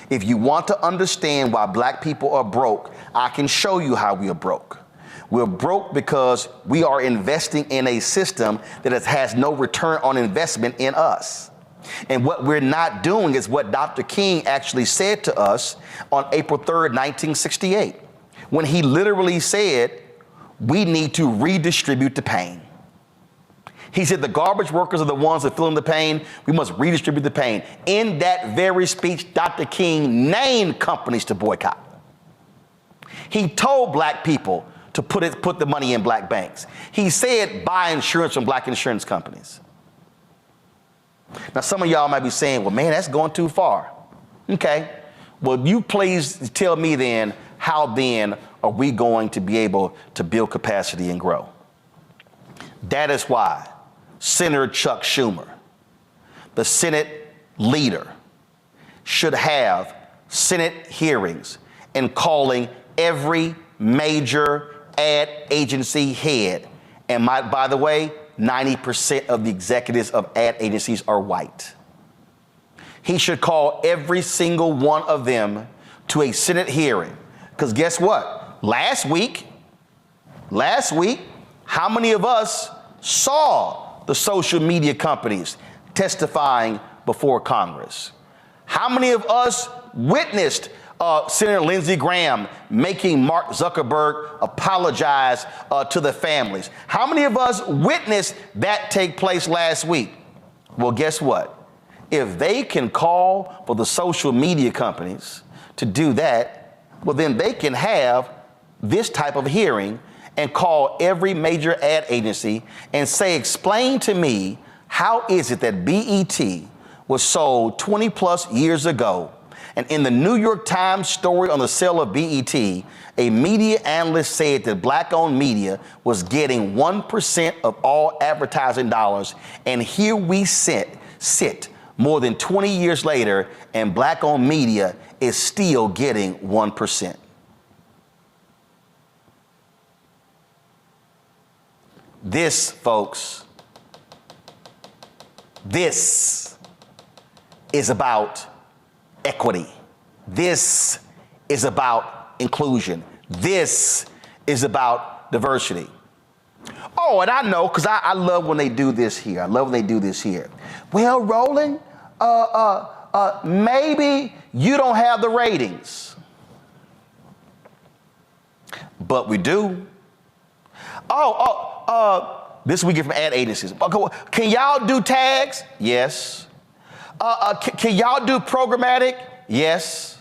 If you want to understand why black people are broke, I can show you how we are broke. We're broke because we are investing in a system that has no return on investment in us. And what we're not doing is what Dr. King actually said to us on April 3rd, 1968, when he literally said, we need to redistribute the pain. He said the garbage workers are the ones that feel the pain. We must redistribute the pain. In that very speech, Dr. King named companies to boycott. He told black people to put the money in black banks. He said buy insurance from black insurance companies. Now, some of y'all might be saying, well, man, that's going too far. Okay. Well, you please tell me then, how then are we going to be able to build capacity and grow? That is why Senator Chuck Schumer, the Senate leader, should have Senate hearings and calling every major ad agency head. And by the way, 90% of the executives of ad agencies are white. He should call every single one of them to a Senate hearing. Because guess what? Last week, how many of us saw the social media companies testifying before Congress? How many of us witnessed Senator Lindsey Graham making Mark Zuckerberg apologize to the families? How many of us witnessed that take place last week? Well, guess what? If they can call for the social media companies to do that, well, then they can have this type of hearing and call every major ad agency and say, explain to me, how is it that BET was sold 20 plus years ago? And in the New York Times story on the sale of BET, a media analyst said that black-owned media was getting 1% of all advertising dollars. And here we sit more than 20 years later, and black-owned media is still getting 1%. This, folks, this is about equity. This is about inclusion. This is about diversity. Oh, and I know, because I love when they do this here. I love when they do this here. Well, Roland, maybe you don't have the ratings. But we do. This we get from ad agencies. Can y'all do tags? Yes. Can y'all do programmatic? Yes.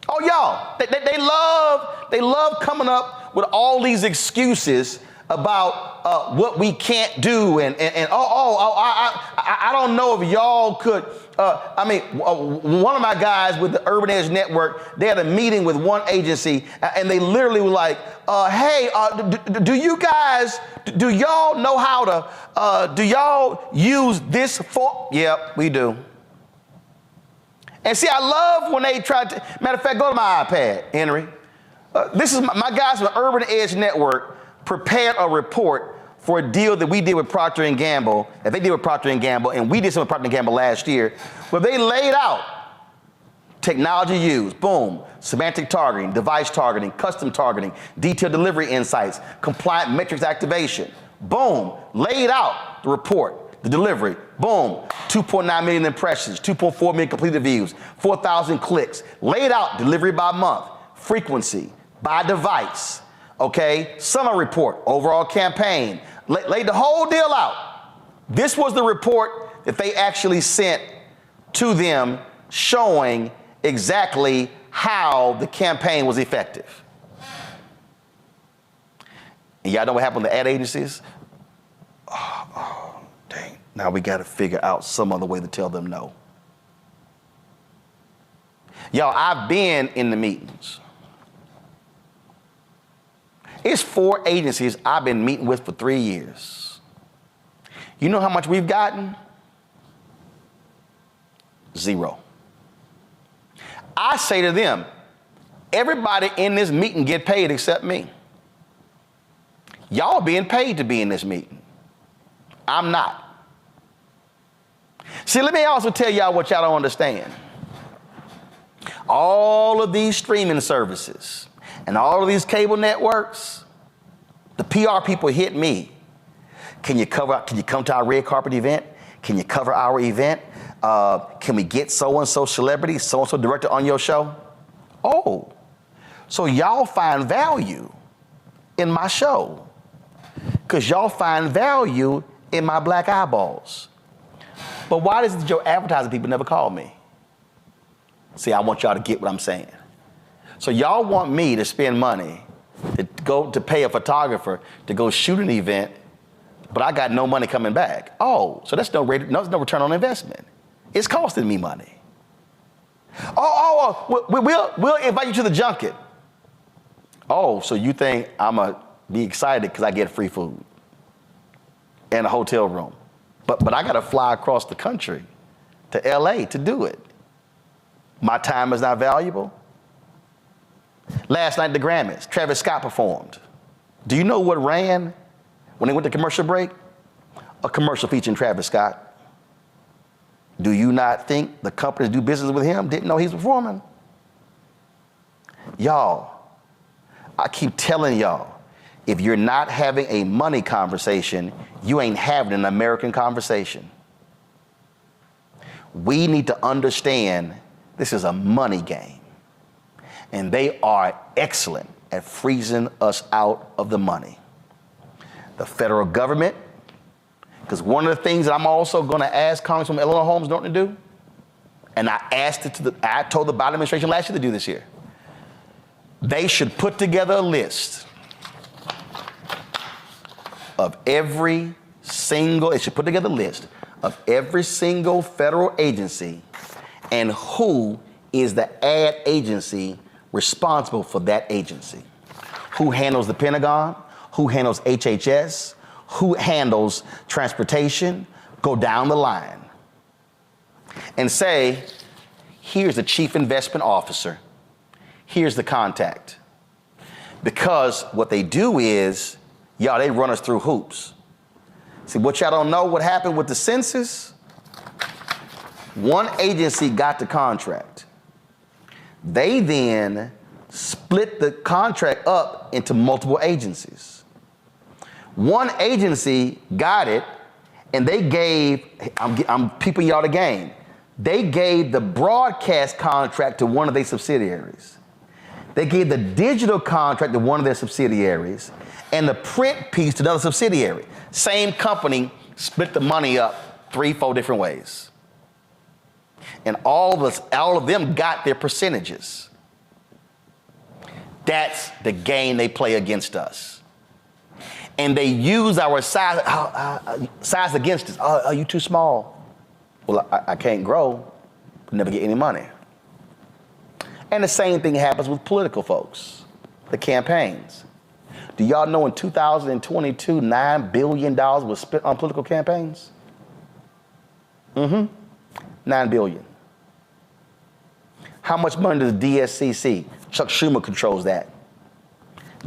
Oh, y'all, they love coming up with all these excuses about what we can't do, I don't know if y'all could. One of my guys with the Urban Edge Network, they had a meeting with one agency, and they literally were like, "Hey, do y'all know how to? Do y'all use this form?" Yep, we do. And see, I love when they try to. Matter of fact, go to my iPad, Henry. This is my guys from the Urban Edge Network prepared a report for a deal that we did with Proctor Gamble, that they did with Proctor Gamble, and we did some with Proctor Gamble last year, where they laid out technology used, boom, semantic targeting, device targeting, custom targeting, detailed delivery insights, compliant metrics activation, boom, laid out the report. The delivery, boom, 2.9 million impressions, 2.4 million completed views, 4,000 clicks, laid out delivery by month, frequency, by device, okay? Summer report, overall campaign, laid the whole deal out. This was the report that they actually sent to them showing exactly how the campaign was effective. And y'all know what happened to ad agencies? Dang, now we got to figure out some other way to tell them no. Y'all, I've been in the meetings. It's 4 agencies I've been meeting with for 3 years. You know how much we've gotten? 0. I say to them, everybody in this meeting get paid except me. Y'all being paid to be in this meeting. I'm not. See, let me also tell y'all what y'all don't understand. all of these streaming services and all of these cable networks, the PR people hit me. Can you come to our red carpet event? Can you cover our event? Can we get so-and-so celebrity, so-and-so director on your show? Oh, so y'all find value in my show because y'all find value in my black eyeballs. But why does your advertising people never call me? See, I want y'all to get what I'm saying. So y'all want me to spend money to pay a photographer to go shoot an event, but I got no money coming back. Oh, so that's no return on investment. It's costing me money. We'll invite you to the junket. Oh, so you think I'm going to be excited because I get free food and a hotel room. But I got to fly across the country to LA to do it. My time is not valuable. Last night at the Grammys, Travis Scott performed. Do you know what ran when they went to commercial break? A commercial featuring Travis Scott. Do you not think the companies that do business with him didn't know he's performing? Y'all, I keep telling y'all, if you're not having a money conversation, you ain't having an American conversation. We need to understand this is a money game. And they are excellent at freezing us out of the money. The federal government, because one of the things that I'm also going to ask Congresswoman Eleanor Holmes Norton to do, and I told the Biden administration last year to do this year, they should put together a list of every single federal agency and who is the ad agency responsible for that agency. Who handles the Pentagon? Who handles HHS? Who handles transportation? Go down the line and say, here's the chief investment officer. Here's the contact. Because what they do is, y'all, they run us through hoops. See, what y'all don't know, what happened with the census? One agency got the contract. They then split the contract up into multiple agencies. One agency got it, and they gave, I'm peeping y'all the game, they gave the broadcast contract to one of their subsidiaries. They gave the digital contract to one of their subsidiaries, and the print piece to another subsidiary. Same company split the money up 3-4 different ways. And all of them got their percentages. That's the game they play against us. And they use our size against us. Oh, are you too small? Well, I can't grow, but never get any money. And the same thing happens with political folks, the campaigns. Do y'all know in 2022, $9 billion was spent on political campaigns? $9 billion. How much money does DSCC? Chuck Schumer controls that.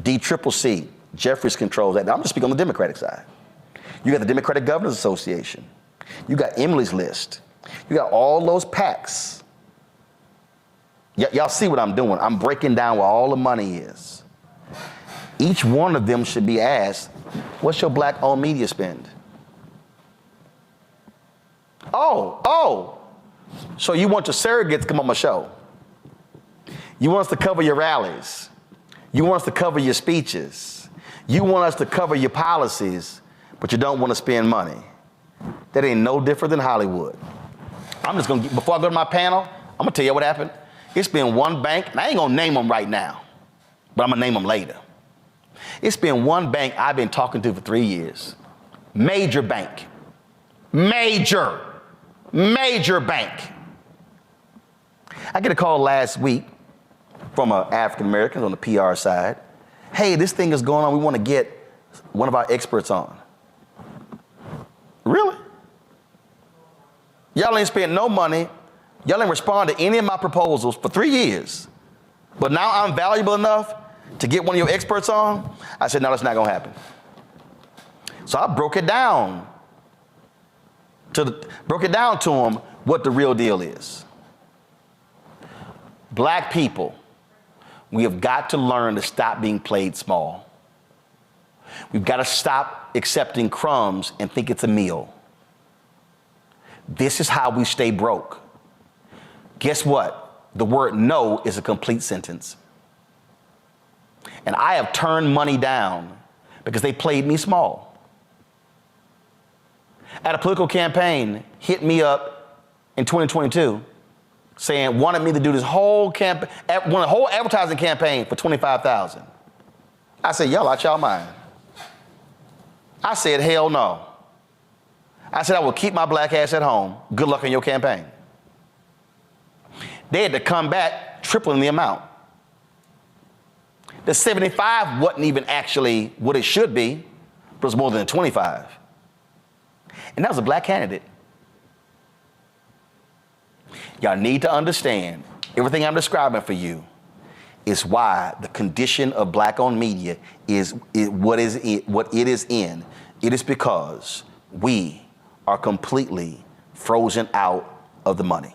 DCCC, Jeffries controls that. Now, I'm just speaking on the Democratic side. You got the Democratic Governors Association. You got Emily's List. You got all those PACs. Y'all see what I'm doing. I'm breaking down where all the money is. Each one of them should be asked, what's your black-owned media spend? Oh, so you want your surrogates to come on my show. You want us to cover your rallies. You want us to cover your speeches. You want us to cover your policies, but you don't want to spend money. That ain't no different than Hollywood. I'm just gonna, before I go to my panel, I'm gonna tell you what happened. It's been one bank, and I ain't gonna name them right now, but I'm gonna name them later. It's been one bank I've been talking to for 3 years. Major bank. Major bank. I get a call last week from an African American on the PR side. Hey, this thing is going on. We want to get one of our experts on. Really? Y'all ain't spent no money. Y'all ain't responded to any of my proposals for 3 years. But now I'm valuable enough to get one of your experts on? I said, no, that's not going to happen. So I broke it down to them what the real deal is. Black people, we have got to learn to stop being played small. We've got to stop accepting crumbs and think it's a meal. This is how we stay broke. Guess what? The word no is a complete sentence. And I have turned money down because they played me small. At a political campaign, hit me up in 2022 saying, wanted me to do this whole whole advertising campaign for $25,000. I said, y'all out y'all mind. I said, hell no. I said, I will keep my black ass at home. Good luck in your campaign. They had to come back tripling the amount. The 75 wasn't even actually what it should be, but it was more than a 25. And that was a black candidate. Y'all need to understand, everything I'm describing for you is why the condition of black-owned media is what it is in. It is because we are completely frozen out of the money.